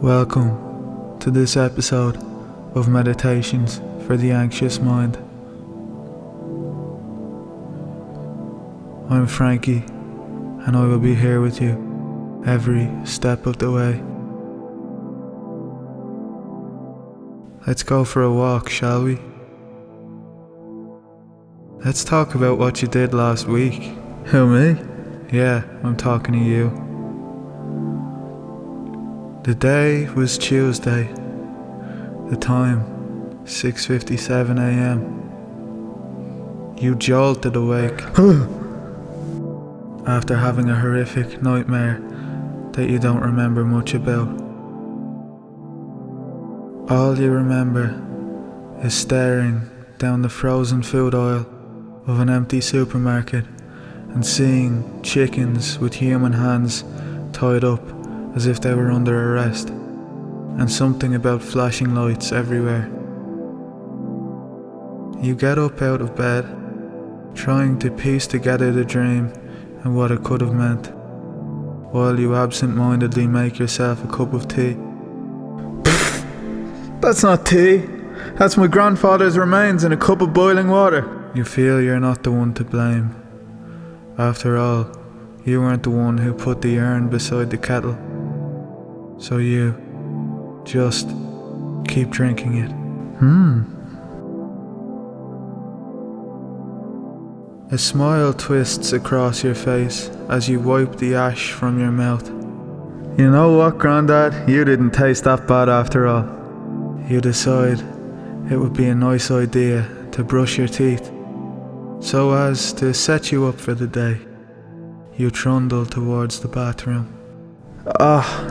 Welcome to this episode of Meditations for the Anxious Mind. I'm Frankie, and I will be here with you every step of the way. Let's go for a walk, shall we? Let's talk about what you did last week. Who, me? Yeah, I'm talking to you. The day was Tuesday. The time, 6:57 a.m. You jolted awake after having a horrific nightmare that you don't remember much about. All you remember is staring down the frozen food aisle of an empty supermarket and seeing chickens with human hands tied up as if they were under arrest, and something about flashing lights everywhere. You get up out of bed, trying to piece together the dream and what it could have meant, while you absent-mindedly make yourself a cup of tea. That's not tea. That's my grandfather's remains in a cup of boiling water. You feel you're not the one to blame. After all, you weren't the one who put the urn beside the kettle. So you just keep drinking it. A smile twists across your face as you wipe the ash from your mouth. You know what, Granddad? You didn't taste that bad after all. You decide it would be a nice idea to brush your teeth, so as to set you up for the day. You trundle towards the bathroom.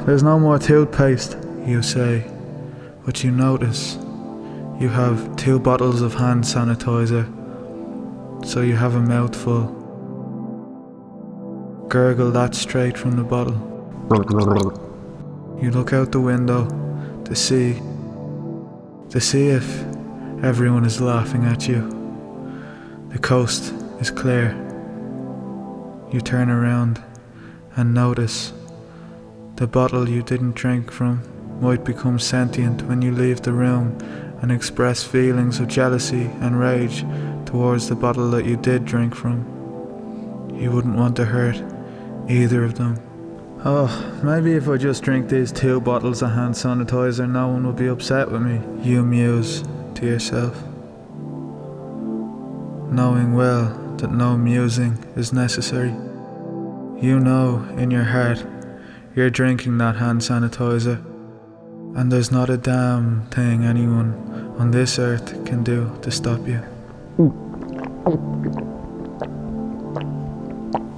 There's no more toothpaste, you say, but you notice you have 2 bottles of hand sanitizer, so you have a mouthful. Gurgle that straight from the bottle. You look out the window to see if everyone is laughing at you. The coast is clear. You turn around and notice the bottle you didn't drink from might become sentient when you leave the room and express feelings of jealousy and rage towards the bottle that you did drink from. You wouldn't want to hurt either of them. Maybe if I just drink these 2 bottles of hand sanitizer, no one will be upset with me, you muse to yourself, knowing well that no musing is necessary. You know in your heart you're drinking that hand sanitizer, and there's not a damn thing anyone on this earth can do to stop you.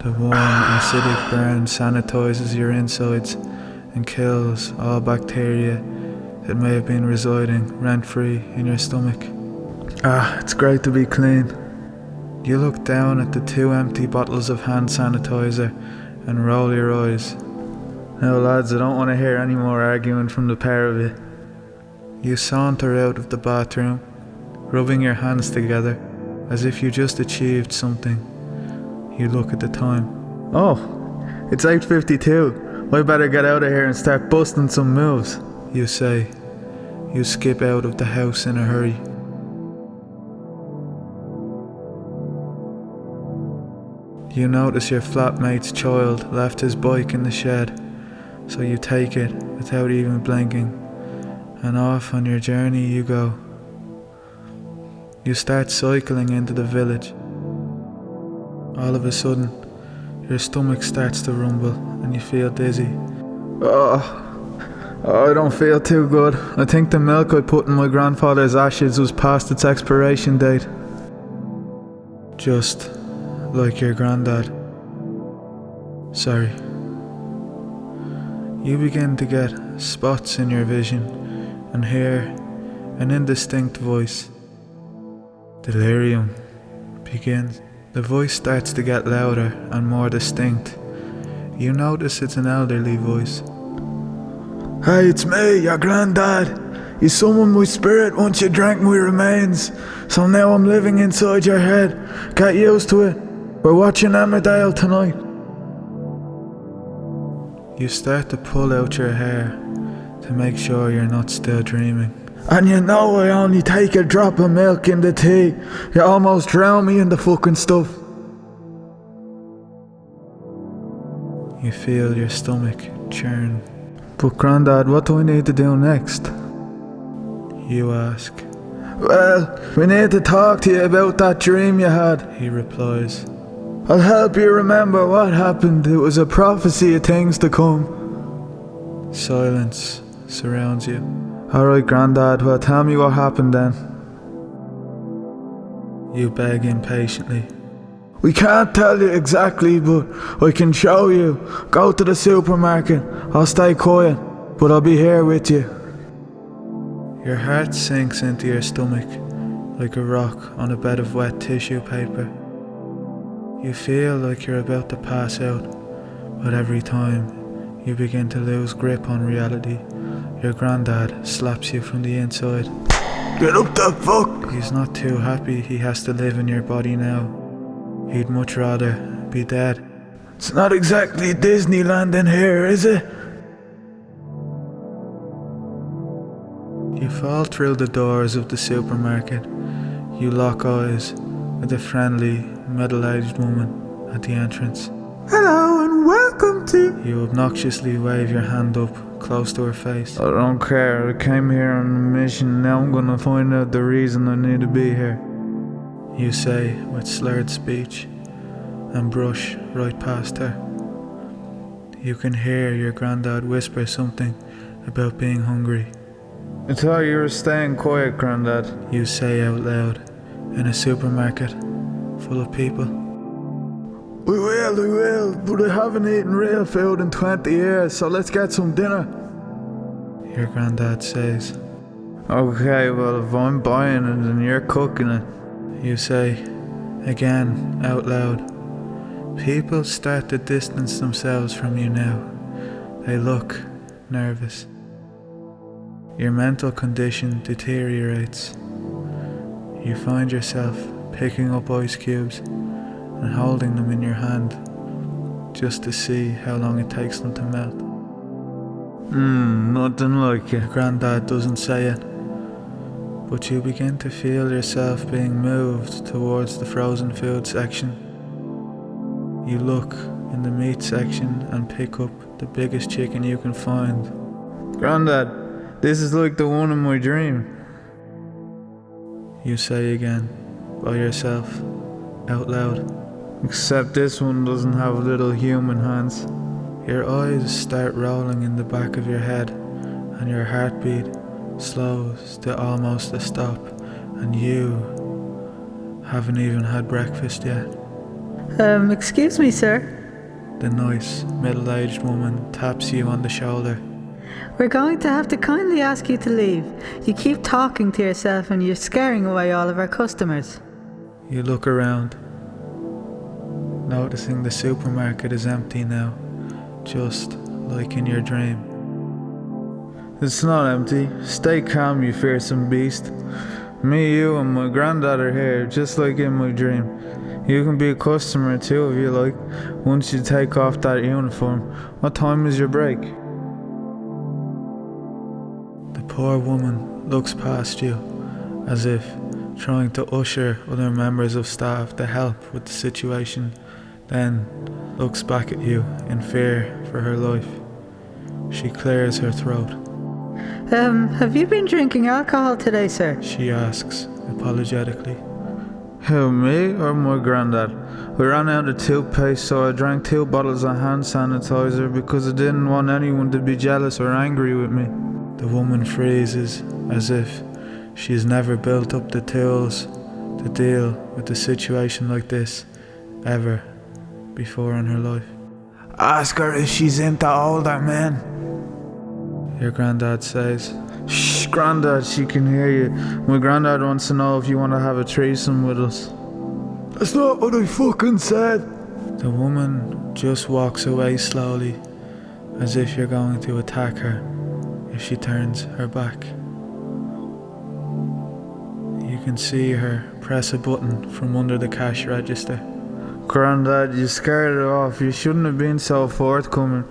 The warm, acidic burn sanitizes your insides and kills all bacteria that may have been residing rent-free in your stomach. It's great to be clean. You look down at the 2 empty bottles of hand sanitizer and roll your eyes. Now lads, I don't want to hear any more arguing from the pair of you. You saunter out of the bathroom, rubbing your hands together as if you just achieved something. You look at the time. It's 8:52. I better get out of here and start busting some moves, you say. You skip out of the house in a hurry. You notice your flatmate's child left his bike in the shed, so you take it without even blinking, and off on your journey you go. You start cycling into the village. All of a sudden, your stomach starts to rumble and you feel dizzy. I don't feel too good. I think the milk I put in my grandfather's ashes was past its expiration date. Just like your granddad. Sorry. You begin to get spots in your vision and hear an indistinct voice. Delirium begins. The voice starts to get louder and more distinct. You notice it's an elderly voice. Hey, it's me, your granddad. You summoned my spirit once you drank my remains, so now I'm living inside your head. Get used to it. We're watching Emmerdale tonight. You start to pull out your hair to to make sure you're not still dreaming. And you know I only take a drop of milk in the tea. You almost drown me in the fucking stuff. You feel your stomach churn. But Grandad, what do we need to do next? You ask. Well, we need to talk to you about that dream you had, he replies. I'll help you remember what happened. It was a prophecy of things to come. Silence surrounds you. Alright, Grandad, well, tell me what happened then. You beg impatiently. We can't tell you exactly, but I can show you. Go to the supermarket. I'll stay quiet, but I'll be here with you. Your heart sinks into your stomach like a rock on a bed of wet tissue paper. You feel like you're about to pass out, but every time you begin to lose grip on reality, your Granddad slaps you from the inside. Get up the fuck! He's not too happy he has to live in your body now. He'd much rather be dead. It's not exactly Disneyland in here, is it? You fall through the doors of the supermarket. You lock eyes with a friendly, middle-aged woman at the entrance. Hello and welcome to... You obnoxiously wave your hand up close to her face. I don't care, I came here on a mission, now I'm gonna find out the reason I need to be here. You say with slurred speech and brush right past her. You can hear your Granddad whisper something about being hungry. I thought you were staying quiet, Granddad, you say out loud in a supermarket full of people. We will, but I haven't eaten real food in 20 years, so let's get some dinner. Your Granddad says. Okay, well if I'm buying it and you're cooking it, you say, again, out loud. People start to distance themselves from you now. They look nervous. Your mental condition deteriorates. You find yourself picking up ice cubes and holding them in your hand just to see how long it takes them to melt. Nothing like it. Granddad doesn't say it, but you begin to feel yourself being moved towards the frozen food section. You look in the meat section and pick up the biggest chicken you can find. Granddad, this is like the one in my dream. You say again, by yourself, out loud. Except this one doesn't have little human hands. Your eyes start rolling in the back of your head and your heartbeat slows to almost a stop, and you haven't even had breakfast yet. Excuse me, sir. The nice, middle-aged woman taps you on the shoulder. We're going to have to kindly ask you to leave. You keep talking to yourself and you're scaring away all of our customers. You look around, noticing the supermarket is empty now, just like in your dream. It's not empty. Stay calm, you fearsome beast. Me, you, and my Granddad are here, just like in my dream. You can be a customer too if you like, once you take off that uniform. What time is your break? The poor woman looks past you, as if trying to usher other members of staff to help with the situation, then looks back at you in fear for her life. She clears her throat. Have you been drinking alcohol today, sir? She asks, apologetically. Who, me or my Granddad? We ran out of toothpaste, so I drank 2 bottles of hand sanitizer because I didn't want anyone to be jealous or angry with me. The woman freezes, as if she's never built up the tools to deal with a situation like this ever before in her life. Ask her if she's into older men, your Granddad says. Shh, Granddad, she can hear you. My Granddad wants to know if you want to have a threesome with us. That's not what I fucking said. The woman just walks away slowly, as if you're going to attack her if she turns her back. You can see her press a button from under the cash register. Granddad, you scared her off. You shouldn't have been so forthcoming.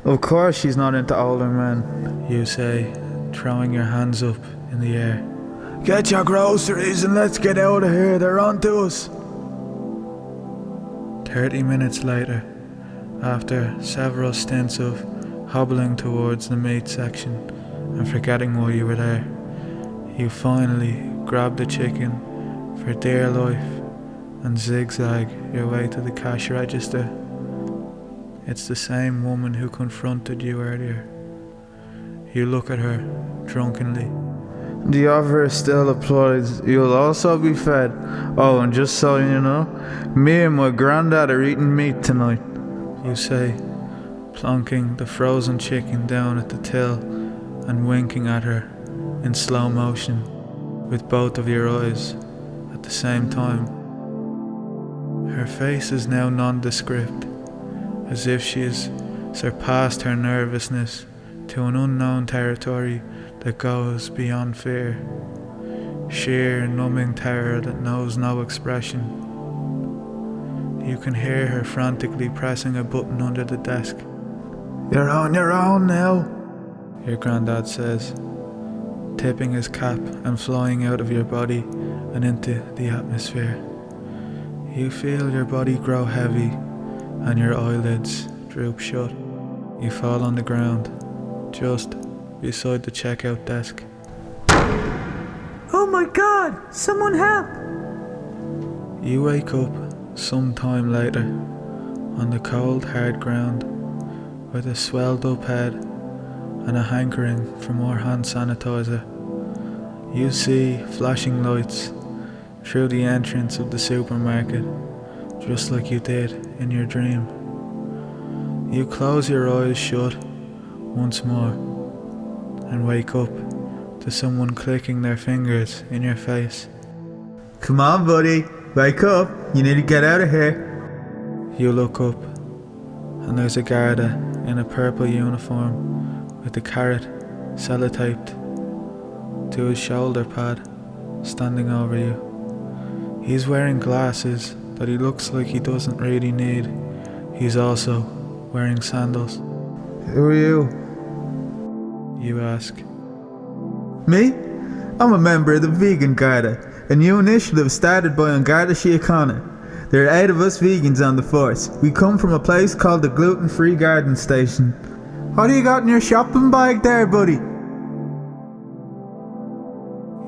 Of course she's not into older men, you say, throwing your hands up in the air. Get your groceries and let's get out of here, they're on to us. 30 minutes later, after several stints of hobbling towards the meat section and forgetting why you were there, you finally grab the chicken for dear life and zigzag your way to the cash register. It's the same woman who confronted you earlier. You look at her drunkenly. The offer still applies. You'll also be fed. Oh, and just so you know, me and my granddad are eating meat tonight, you say, plonking the frozen chicken down at the till and winking at her in slow motion with both of your eyes at the same time. Her face is now nondescript, as if she has surpassed her nervousness to an unknown territory that goes beyond fear, sheer numbing terror that knows no expression. You can hear her frantically pressing a button under the desk. You're on your own now, your granddad says, tipping his cap and flying out of your body and into the atmosphere. You feel your body grow heavy and your eyelids droop shut. You fall on the ground, just beside the checkout desk. Oh my god! Someone help! You wake up sometime later on the cold hard ground with a swelled up head and a hankering for more hand sanitizer. You see flashing lights through the entrance of the supermarket, just like you did in your dream. You close your eyes shut once more and wake up to someone clicking their fingers in your face. Come on, buddy, wake up, you need to get out of here. You look up and there's a Garda in a purple uniform with a carrot sellotaped to his shoulder pad standing over you. He's wearing glasses that he looks like he doesn't really need. He's also wearing sandals. Who are you? You ask. Me? I'm a member of the Vegan Garda, a new initiative started by Garda Síochána. There are 8 of us vegans on the force. We come from a place called the Gluten-Free Garden Station. What do you got in your shopping bag there, buddy?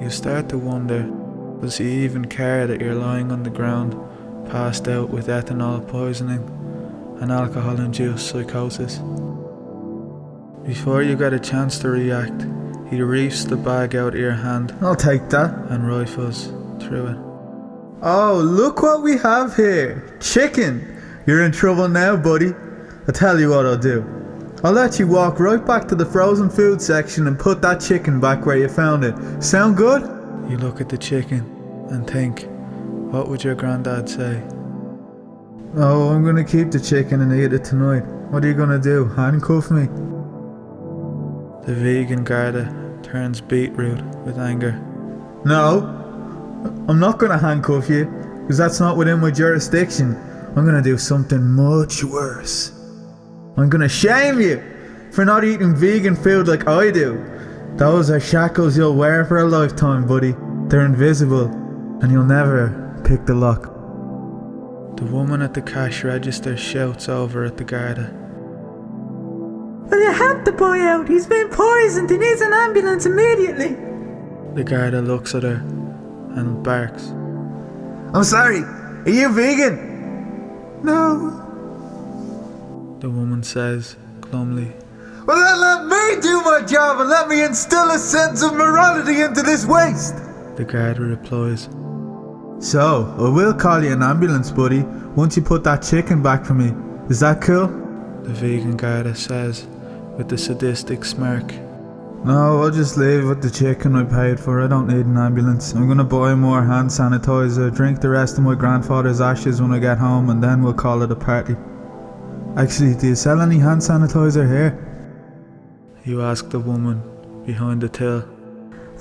You start to wonder, does he even care that you're lying on the ground, passed out with ethanol poisoning and alcohol-induced psychosis? Before you get a chance to react, he reefs the bag out of your hand. I'll take that. And rifles through it. Oh, look what we have here. Chicken. You're in trouble now, buddy. I'll tell you what I'll do. I'll let you walk right back to the frozen food section and put that chicken back where you found it. Sound good? You look at the chicken and think, what would your granddad say? Oh, I'm gonna keep the chicken and eat it tonight. What are you gonna do? Handcuff me? The Vegan Garda turns beetroot with anger. No, I'm not gonna handcuff you, because that's not within my jurisdiction. I'm gonna do something much worse. I'm gonna shame you for not eating vegan food like I do. Those are shackles you'll wear for a lifetime, buddy. They're invisible, and you'll never pick the lock. The woman at the cash register shouts over at the Garda. Will you help the boy out? He's been poisoned. He needs an ambulance immediately. The Garda looks at her and barks. I'm sorry, are you vegan? No. The woman says glumly. Well then let me do my job and let me instill a sense of morality into this waste. The Garda replies. So, I will call you an ambulance, buddy, once you put that chicken back for me. Is that cool? The Vegan Garda says with a sadistic smirk. No, I'll just leave with the chicken I paid for. I don't need an ambulance. I'm gonna buy more hand sanitizer, drink the rest of my grandfather's ashes when I get home, and then we'll call it a party. Actually, do you sell any hand sanitizer here? You ask the woman behind the till.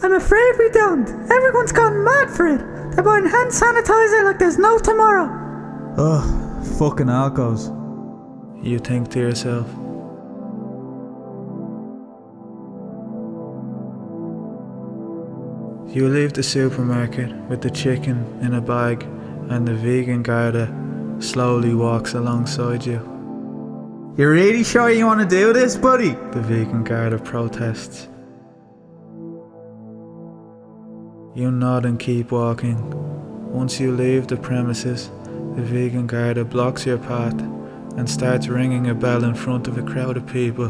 I'm afraid we don't. Everyone's gone mad for it. They're buying hand sanitizer like there's no tomorrow. Ugh, fucking alcos. You think to yourself. You leave the supermarket with the chicken in a bag, and the Vegan Garda slowly walks alongside you. You really sure you want to do this, buddy? The Vegan Garda protests. You nod and keep walking. Once you leave the premises, the Vegan Garda blocks your path and starts ringing a bell in front of a crowd of people.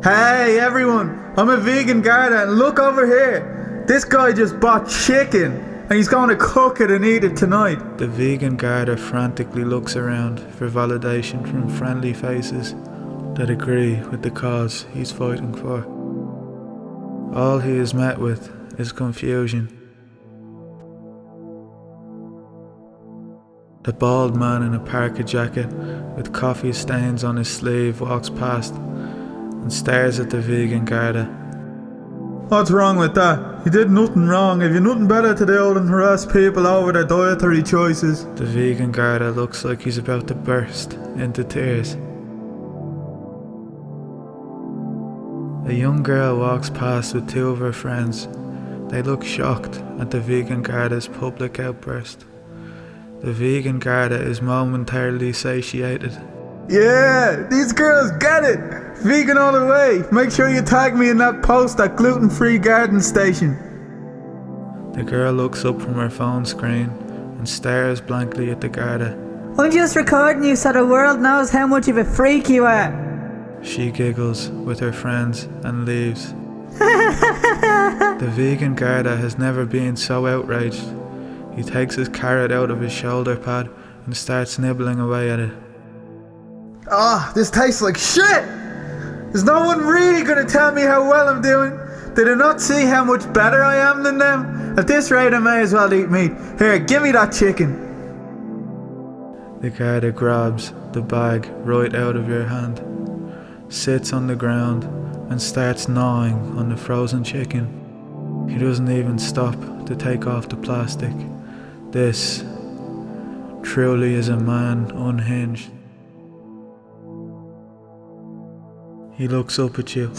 Hey everyone, I'm a Vegan Garda and look over here. This guy just bought chicken and he's going to cook it and eat it tonight. The Vegan Garda frantically looks around for validation from friendly faces that agree with the cause he's fighting for. All he is met with is confusion. The bald man in a parka jacket with coffee stains on his sleeve walks past and stares at the Vegan Garda. What's wrong with that? You did nothing wrong. Have you nothing better to do than harass people over their dietary choices? The Vegan Garda looks like he's about to burst into tears. A young girl walks past with two of her friends. They look shocked at the Vegan Garda's public outburst. The Vegan Garda is momentarily satiated. Yeah, these girls get it. Vegan all the way. Make sure you tag me in that post at gluten-free garden station. The girl looks up from her phone screen and stares blankly at the Garda. I'm just recording you so the world knows how much of a freak you are. She giggles with her friends and leaves. The Vegan Garda has never been so outraged. He takes his carrot out of his shoulder pad and starts nibbling away at it. Ah, this tastes like shit! Is no one really gonna tell me how well I'm doing? Did they not see how much better I am than them? At this rate I may as well eat meat. Here, give me that chicken. The Garda grabs the bag right out of your hand, sits on the ground and starts gnawing on the frozen chicken. He doesn't even stop to take off the plastic. This truly is a man unhinged. He looks up at you.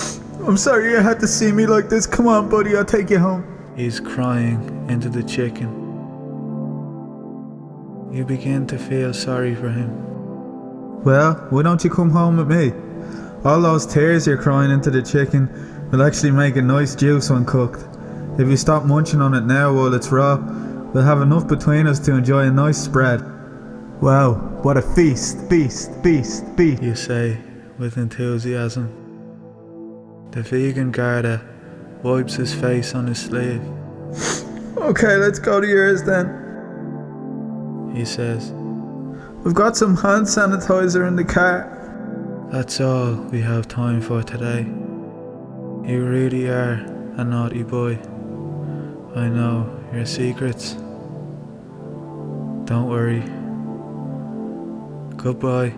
I'm sorry you had to see me like this. Come on, buddy, I'll take you home. He's crying into the chicken. You begin to feel sorry for him. Well, why don't you come home with me? All those tears you're crying into the chicken will actually make a nice juice when cooked. If you stop munching on it now while it's raw, we'll have enough between us to enjoy a nice spread. Wow, what a feast, feast, feast, feast. You say with enthusiasm. The Vegan Garda wipes his face on his sleeve. Okay, let's go to yours then. He says, We've got some hand sanitizer in the car. "That's all we have time for today. You really are a naughty boy. I know your secrets. Don't worry. Goodbye."